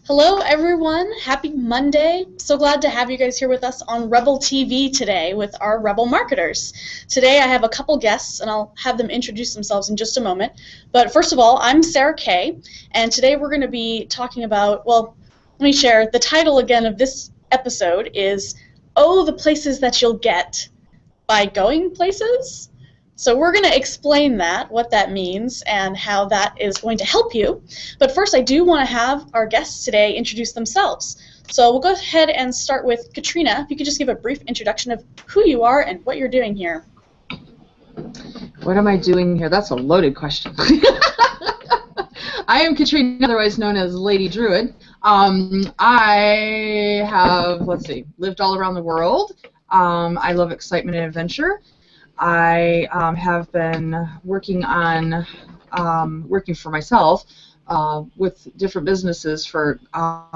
Hello, everyone. Happy Monday. So glad to have you guys here with us on Rebel TV today with our Rebel marketers. Today I have a couple guests, and I'll have them introduce themselves in just a moment. But first of all, I'm Sarah Kay, and today we're going to be talking about, well, let me share. The title again of this episode is Oh, the Places That You'll Get by Going Places. So we're going to explain that, what that means, and how that is going to help you. But first, I do want to have our guests today introduce themselves. So we'll go ahead and start with Katrina. If you could just give a brief introduction of who you are and what you're doing here. What am I doing here? That's a loaded question. I am Katrina, otherwise known as Lady Druid. I have, lived all around the world. I love excitement and adventure. I have been working on working for myself with different businesses for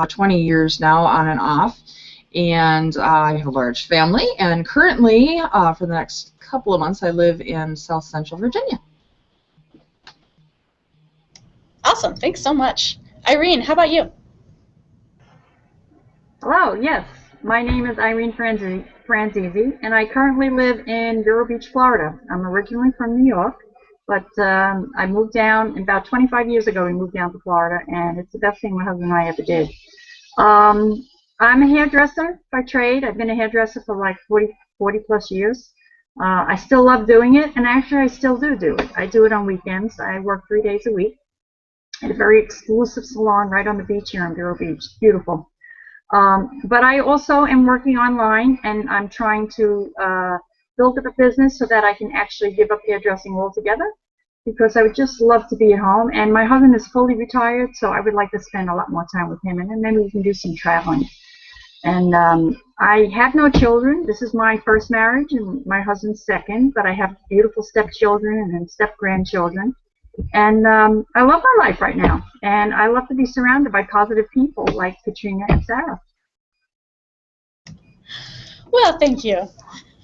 20 years now, on and off, and I have a large family, and currently for the next couple of months I live in South Central Virginia. Awesome, thanks so much. Irene, how about you? Hello, yes. My name is Irene Franzese, and I currently live in Vero Beach, Florida. I'm originally from New York, but I moved down about 25 years ago. We moved down to Florida, and it's the best thing my husband and I ever did. I'm a hairdresser by trade. I've been a hairdresser for like 40 plus years. I still love doing it, and actually I still do it. I do it on weekends. I work 3 days a week at a very exclusive salon right on the beach here in Vero Beach. Beautiful. But I also am working online, and I'm trying to build up a business so that I can actually give up hairdressing altogether, because I would just love to be at home. And my husband is fully retired, so I would like to spend a lot more time with him, and then maybe we can do some traveling. And I have no children. This is my first marriage, and my husband's second, but I have beautiful stepchildren and step-grandchildren. And I love my life right now, and I love to be surrounded by positive people like Katrina and Sarah. Well, thank you.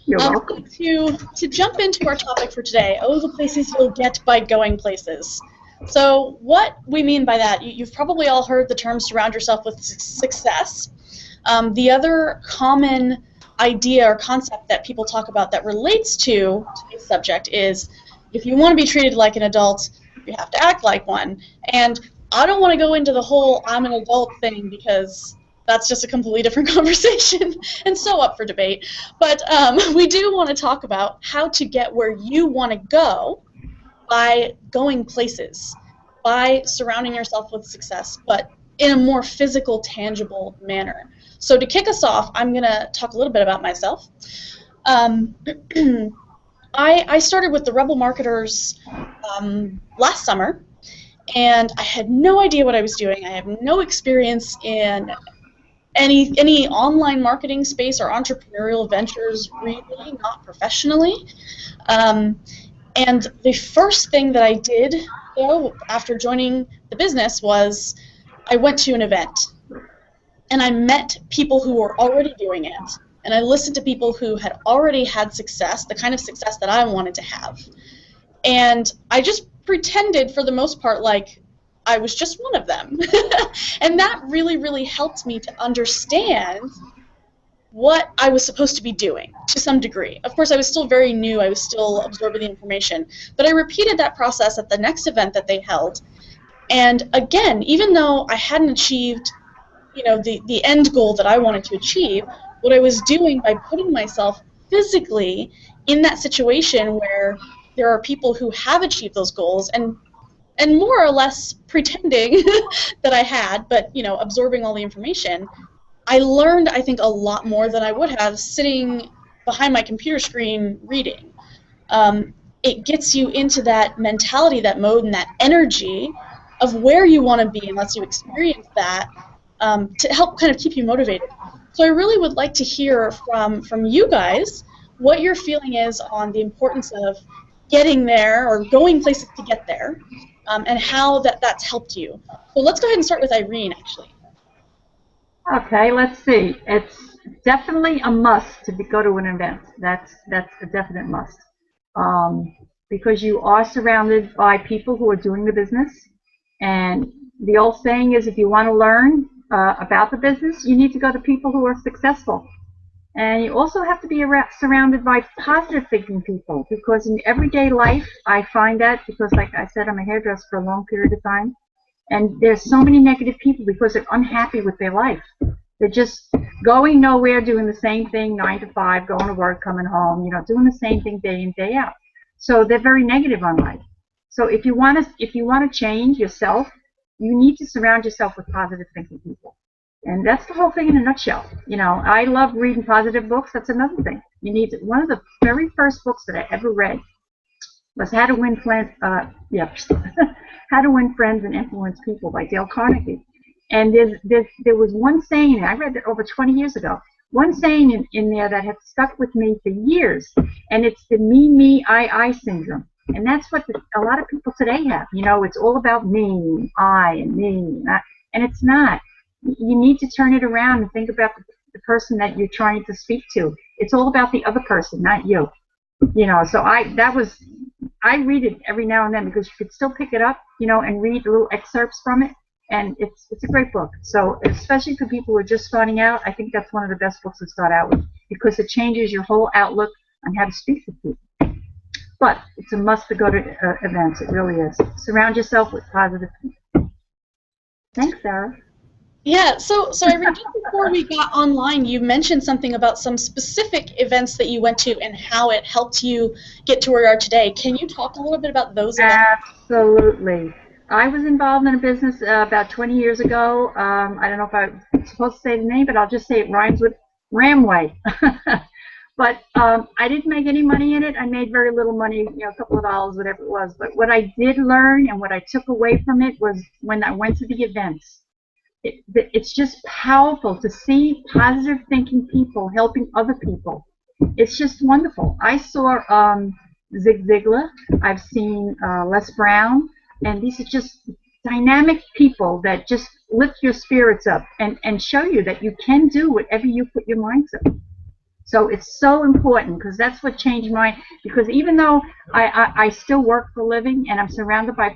You're welcome. To jump into our topic for today, oh, the places you'll get by going places. So what we mean by that, you've probably all heard the term surround yourself with success. The other common idea or concept that people talk about that relates to this subject is if you want to be treated like an adult, you have to act like one. And I don't want to go into the whole I'm an adult thing, because that's just a completely different conversation and so up for debate. But we do want to talk about how to get where you want to go by going places, by surrounding yourself with success, but in a more physical, tangible manner. So to kick us off, I'm going to talk a little bit about myself. I started with the Rebel Marketers last summer, and I had no idea what I was doing. I have no experience in any online marketing space or entrepreneurial ventures, really, not professionally. And the first thing that I did, though, after joining the business was I went to an event, and I met people who were already doing it. And I listened to people who had already had success, the kind of success that I wanted to have. And I just pretended, for the most part, like I was just one of them. And that really, really helped me to understand what I was supposed to be doing, to some degree. Of course, I was still very new. I was still absorbing the information. But I repeated that process at the next event that they held. And again, even though I hadn't achieved, the end goal that I wanted to achieve, what I was doing by putting myself physically in that situation where there are people who have achieved those goals and more or less pretending that I had, but absorbing all the information, I learned, I think, a lot more than I would have sitting behind my computer screen reading. It gets you into that mentality, that mode, and that energy of where you want to be, and lets you experience that to help kind of keep you motivated. So I really would like to hear from you guys what your feeling is on the importance of getting there or going places to get there, and how that's helped you. So let's go ahead and start with Irene, actually. Okay, let's see. It's definitely a must to go to an event. That's a definite must, because you are surrounded by people who are doing the business. And the old saying is, if you want to learn, about the business, you need to go to people who are successful. And you also have to be surrounded by positive thinking people, because in everyday life, I find that, because like I said, I'm a hairdresser for a long period of time, and there's so many negative people because they're unhappy with their life. They're just going nowhere, doing the same thing, 9 to 5, going to work, coming home, doing the same thing day in, day out. So they're very negative on life. So if you want to change yourself, you need to surround yourself with positive thinking people. And that's the whole thing in a nutshell. I love reading positive books. That's another thing. One of the very first books that I ever read was How to Win Friends and Influence People by Dale Carnegie. And there was one saying, I read it over 20 years ago, one saying in there that has stuck with me for years, and it's the me, me, I syndrome. And that's what a lot of people today have. It's all about me, I, and me, and it's not. You need to turn it around and think about the person that you're trying to speak to. It's all about the other person, not you. So I read it every now and then, because you could still pick it up, and read little excerpts from it, and it's a great book. So especially for people who are just starting out, I think that's one of the best books to start out with, because it changes your whole outlook on how to speak to people. But it's a must to go to events. It really is. Surround yourself with positive people. Thanks, Sarah. Yeah, so Irene, just before we got online, you mentioned something about some specific events that you went to and how it helped you get to where you are today. Can you talk a little bit about those events? Absolutely. I was involved in a business about 20 years ago. I don't know if I'm supposed to say the name, but I'll just say it rhymes with Ramway. But I didn't make any money in it. I made very little money, a couple of dollars, whatever it was. But what I did learn and what I took away from it was when I went to the events. It's just powerful to see positive thinking people helping other people. It's just wonderful. I saw Zig Ziglar. I've seen Les Brown. And these are just dynamic people that just lift your spirits up and show you that you can do whatever you put your mind to. So it's so important, because that's what changed mine. Because even though I still work for a living and I'm surrounded by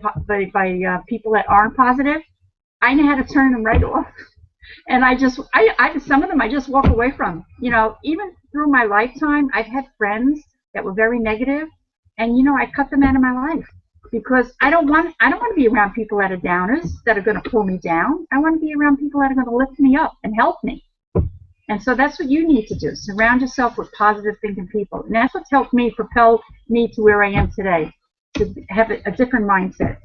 people that aren't positive, I know how to turn them right off. And some of them I just walk away from. Even through my lifetime, I've had friends that were very negative, and I cut them out of my life, because I don't want to be around people that are downers, that are going to pull me down. I want to be around people that are going to lift me up and help me. And so that's what you need to do. Surround yourself with positive thinking people. And that's what's helped me propel me to where I am today, to have a different mindset.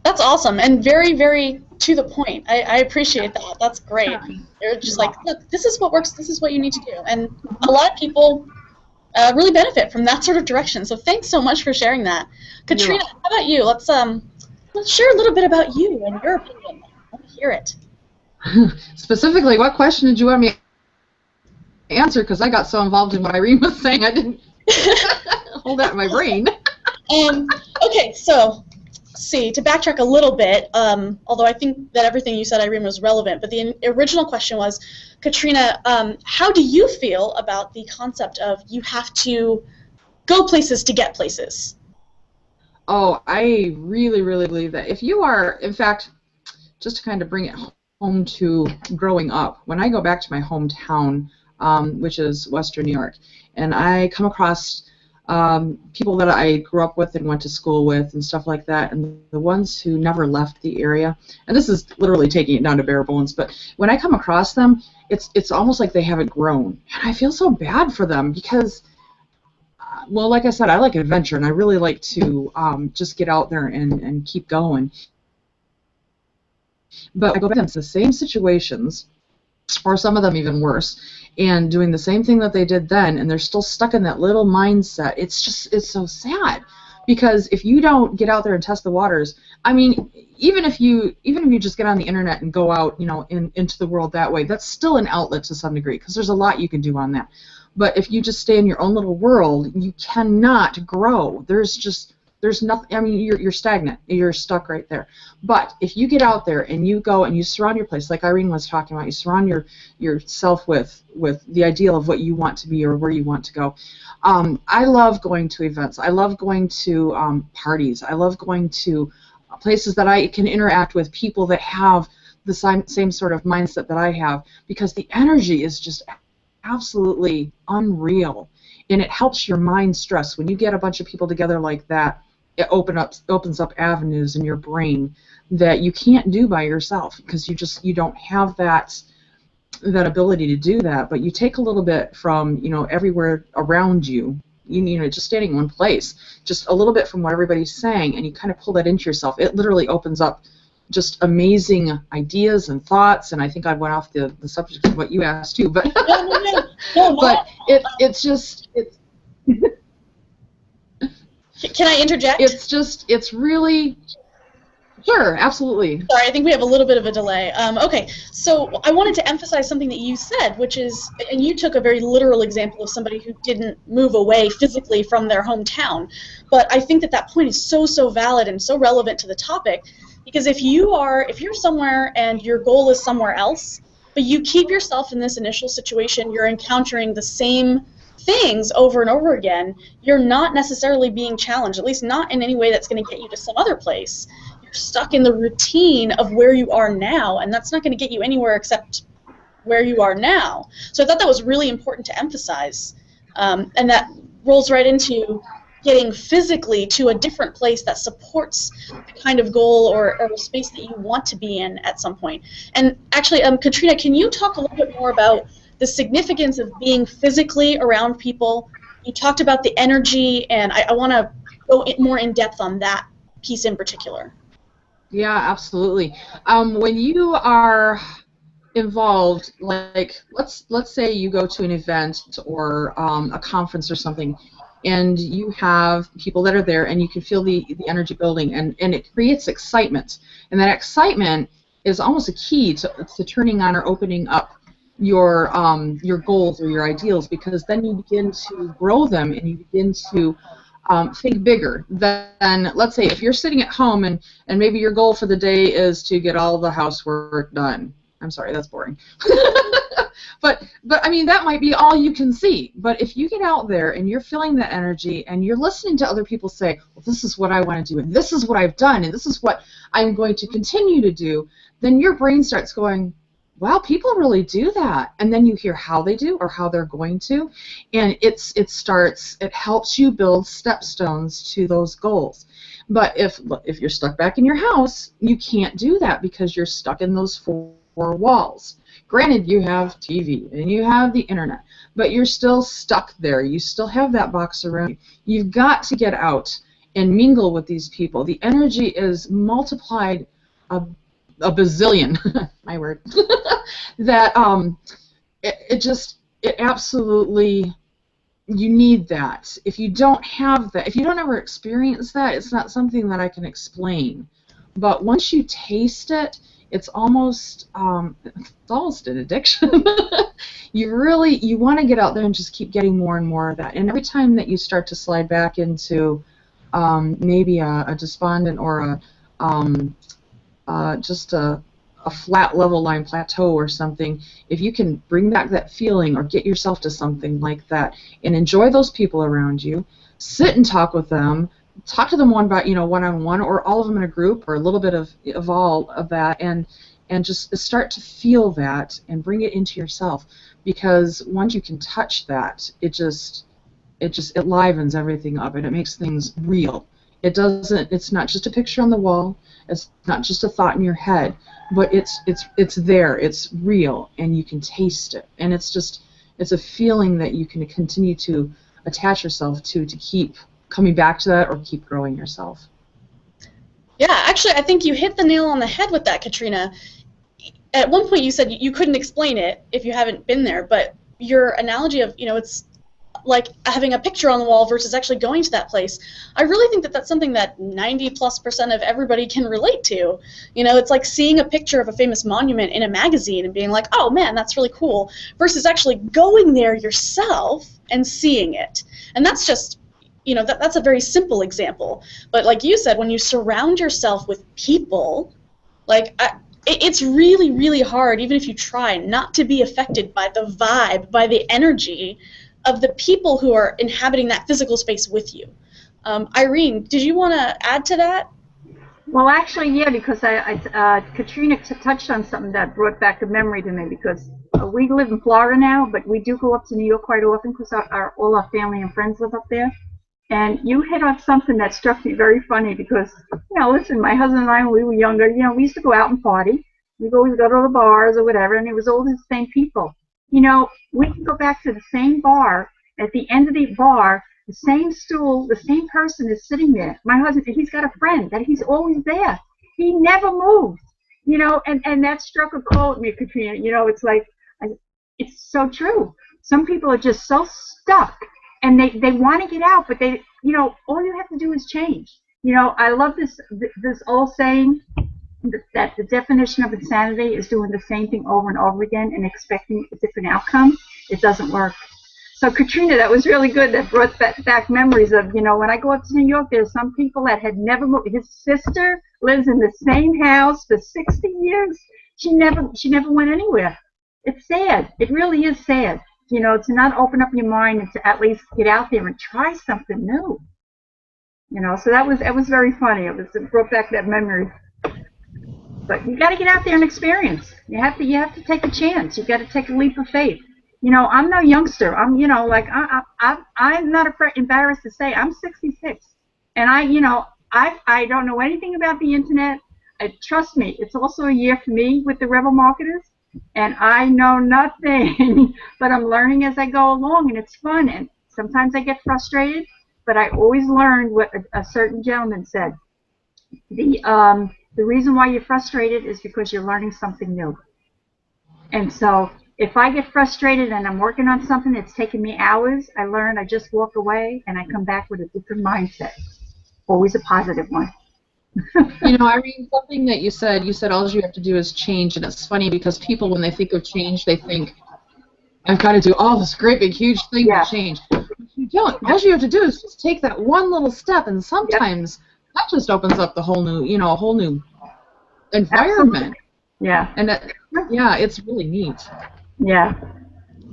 That's awesome, and very, very to the point. I appreciate that. That's great. You're just like, look, this is what works, this is what you need to do. And a lot of people really benefit from that sort of direction. So thanks so much for sharing that. Katrina, how about you? Let's share a little bit about you and your opinion. I want to hear it. Specifically, what question did you want me to answer? Because I got so involved in what Irene was saying, I didn't hold that in my brain. Okay, so see, to backtrack a little bit, although I think that everything you said, Irene, was relevant, but the original question was, Katrina, how do you feel about the concept of you have to go places to get places? Oh, I really, really believe that. If you are, in fact, just to kind of bring it home to growing up, when I go back to my hometown, which is Western New York, and I come across people that I grew up with and went to school with and stuff like that, and the ones who never left the area, and this is literally taking it down to bare bones, but when I come across them, it's almost like they haven't grown, and I feel so bad for them, because well, like I said, I like adventure, and I really like to just get out there and keep going. But I go back into the same situations, or some of them even worse, and doing the same thing that they did then, and they're still stuck in that little mindset. It's so sad, because if you don't get out there and test the waters, I mean, even if you just get on the internet and go out, into the world that way, that's still an outlet to some degree, because there's a lot you can do on that. But if you just stay in your own little world, you cannot grow. There's nothing. I mean, you're stagnant. You're stuck right there. But if you get out there and you go and you surround your place, like Irene was talking about, you surround yourself with the ideal of what you want to be or where you want to go. I love going to events. I love going to parties. I love going to places that I can interact with people that have the same sort of mindset that I have, because the energy is just absolutely unreal, and it helps your mind stress. When you get a bunch of people together like that, it opens up avenues in your brain that you can't do by yourself, because you don't have that ability to do that. But you take a little bit from everywhere around you. Just standing in one place, just a little bit from what everybody's saying, and you kind of pull that into yourself. It literally opens up just amazing ideas and thoughts. And I think I went off the subject of what you asked too, but No, but it's just. Can I interject? It's really. Sure, absolutely. Sorry, I think we have a little bit of a delay. Okay, so I wanted to emphasize something that you said, which is, and you took a very literal example of somebody who didn't move away physically from their hometown, but I think that point is so valid and so relevant to the topic, because if you're somewhere and your goal is somewhere else, but you keep yourself in this initial situation, you're encountering the same things over and over again, you're not necessarily being challenged, at least not in any way that's going to get you to some other place. Stuck in the routine of where you are now, and that's not going to get you anywhere except where you are now. So I thought that was really important to emphasize, and that rolls right into getting physically to a different place that supports the kind of goal or space that you want to be in at some point. And actually, Katrina, can you talk a little bit more about the significance of being physically around people? You talked about the energy, and I want to go more in depth on that piece in particular. Yeah, absolutely. When you are involved, like let's say you go to an event or a conference or something, and you have people that are there, and you can feel the energy building, and it creates excitement, and that excitement is almost a key to turning on or opening up your goals or your ideals, because then you begin to grow them, and you begin to think bigger than, let's say, if you're sitting at home and maybe your goal for the day is to get all the housework done. I'm sorry, that's boring. but I mean, that might be all you can see. But if you get out there and you're feeling that energy and you're listening to other people say, well, this is what I want to do, and this is what I've done, and this is what I'm going to continue to do, then your brain starts going, wow, people really do that. And then you hear how they do or how they're going to, and it helps you build stepstones to those goals. But if you're stuck back in your house, you can't do that because you're stuck in those four walls. Granted, you have TV and you have the internet, but you're still stuck there. You still have that box around you. You've got to get out and mingle with these people. The energy is multiplied a bazillion, my word, that it absolutely, you need that. If you don't have that, if you don't ever experience that, it's not something that I can explain. But once you taste it, it's almost an addiction. You want to get out there and just keep getting more and more of that. And every time that you start to slide back into maybe a despondent or just a flat level line plateau or something, if you can bring back that feeling or get yourself to something like that and enjoy those people around you, sit and talk with them, talk to them one-on-one, or all of them in a group, or a little bit of all of that, and just start to feel that and bring it into yourself, because once you can touch that, it livens everything up, and it makes things real. It's not just a picture on the wall, it's not just a thought in your head, but it's there, it's real, and you can taste it, and it's a feeling that you can continue to attach yourself to keep coming back to that or keep growing yourself. Yeah, actually, I think you hit the nail on the head with that, Katrina. At one point you said you couldn't explain it if you haven't been there, but your analogy of, it's like having a picture on the wall versus actually going to that place, I really think that that's something that 90+% of everybody can relate to. It's like seeing a picture of a famous monument in a magazine and being like, oh man, that's really cool, versus actually going there yourself and seeing it. And that's just, that's a very simple example. But like you said, when you surround yourself with people, it's really, really hard, even if you try, not to be affected by the vibe, by the energy of the people who are inhabiting that physical space with you. Irene, did you want to add to that? Well, actually, yeah, because Katrina touched on something that brought back a memory to me, because we live in Florida now, but we do go up to New York quite often because all our family and friends live up there. And you hit on something that struck me very funny because, listen, my husband and I, when we were younger, we used to go out and party. We'd always go to the bars or whatever, and it was always the same people. We can go back to the same bar. At the end of the bar, the same stool, the same person is sitting there. My husband, he's got a friend that he's always there. He never moves, and that struck a chord with me, Katrina. It's like, it's so true. Some people are just so stuck, and they want to get out, but they, all you have to do is change. I love this old saying that the definition of insanity is doing the same thing over and over again and expecting a different outcome. It doesn't work. So Katrina, that was really good. That brought back memories of, when I go up to New York, there's some people that had never moved. His sister lives in the same house for 60 years. She never went anywhere. It's sad. It really is sad, to not open up your mind and to at least get out there and try something new. So that was very funny. It brought back that memory. But you got to get out there and experience. You have to take a chance. You got to take a leap of faith. I'm no youngster. I'm, I'm not embarrassed to say I'm 66, and I don't know anything about the internet. Trust me, it's also a year for me with the Rebel Marketers, and I know nothing, but I'm learning as I go along, and it's fun. And sometimes I get frustrated, but I always learn what a certain gentleman said. The reason why you're frustrated is because you're learning something new, and so. If I get frustrated and I'm working on something that's taking me hours, I just walk away and I come back with a different mindset. Always a positive one. Irene, something that you said all you have to do is change, and it's funny because people, when they think of change, they think, I've got to do all this great big huge thing to change. But you don't. All you have to do is just take that one little step, and sometimes that just opens up the whole new, a whole new environment. Absolutely. Yeah. And it's really neat. Yeah.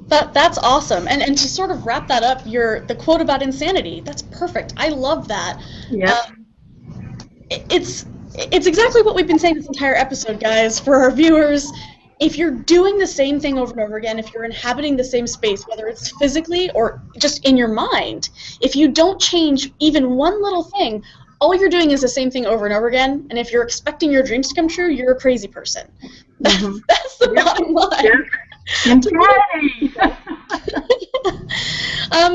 That's awesome. And to sort of wrap that up, the quote about insanity, that's perfect. I love that. Yeah. It's exactly what we've been saying this entire episode, guys. For our viewers, if you're doing the same thing over and over again, if you're inhabiting the same space, whether it's physically or just in your mind, if you don't change even one little thing, all you're doing is the same thing over and over again, and if you're expecting your dreams to come true, you're a crazy person. That's the bottom line. Yep.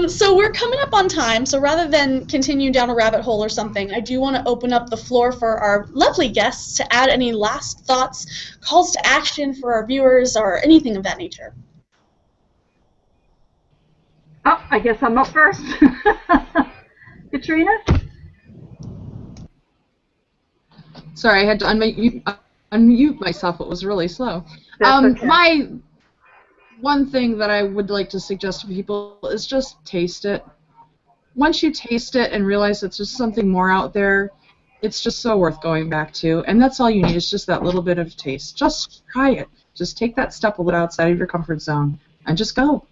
So we're coming up on time, so rather than continue down a rabbit hole or something, I do want to open up the floor for our lovely guests to add any last thoughts, calls to action for our viewers, or anything of that nature. Oh, I guess I'm up first. Katrina? Sorry, I had to unmute myself. It was really slow. Okay. My one thing that I would like to suggest to people is just taste it. Once you taste it and realize it's just something more out there, it's just so worth going back to. And that's all you need is just that little bit of taste. Just try it. Just take that step a little outside of your comfort zone and just go.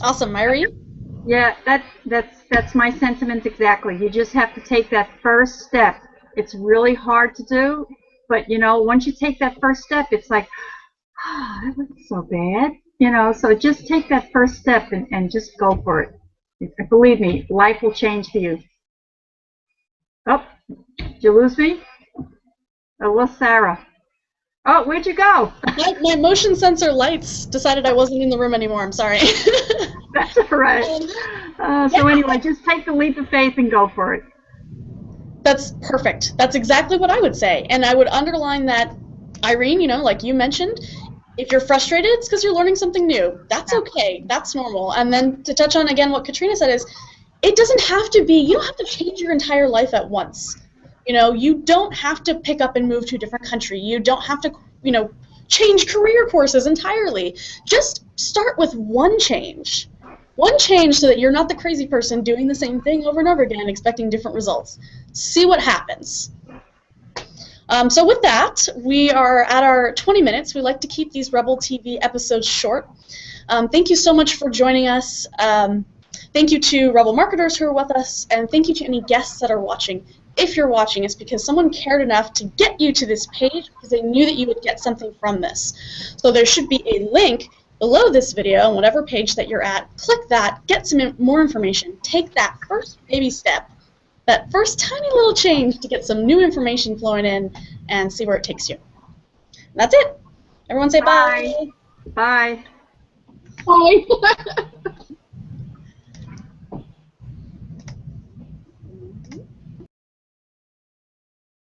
Awesome, Myri? Yeah, that's my sentiment exactly. You just have to take that first step. It's really hard to do, but once you take that first step, it's like, oh, that wasn't so bad. So just take that first step and just go for it. Believe me, life will change for you. Oh, did you lose me? I lost Sarah. Oh, where'd you go? My motion sensor lights decided I wasn't in the room anymore. I'm sorry. That's all right. So anyway, just take the leap of faith and go for it. That's perfect. That's exactly what I would say. And I would underline that, Irene, like you mentioned, if you're frustrated, it's because you're learning something new. That's okay. That's normal. And then to touch on, again, what Katrina said is, it doesn't have to be, you don't have to change your entire life at once. You don't have to pick up and move to a different country. You don't have to, change career courses entirely. Just start with one change. One change so that you're not the crazy person doing the same thing over and over again expecting different results. See what happens. So with that, we are at our 20 minutes. We like to keep these Rebel TV episodes short. Thank you so much for joining us. Thank you to Rebel marketers who are with us, and thank you to any guests that are watching. If you're watching, it's because someone cared enough to get you to this page because they knew that you would get something from this. So there should be a link below this video on whatever page that you're at. Click that, get some more information, take that first baby step, that first tiny little change to get some new information flowing in, and see where it takes you. And that's it. Everyone say bye. Bye. Bye.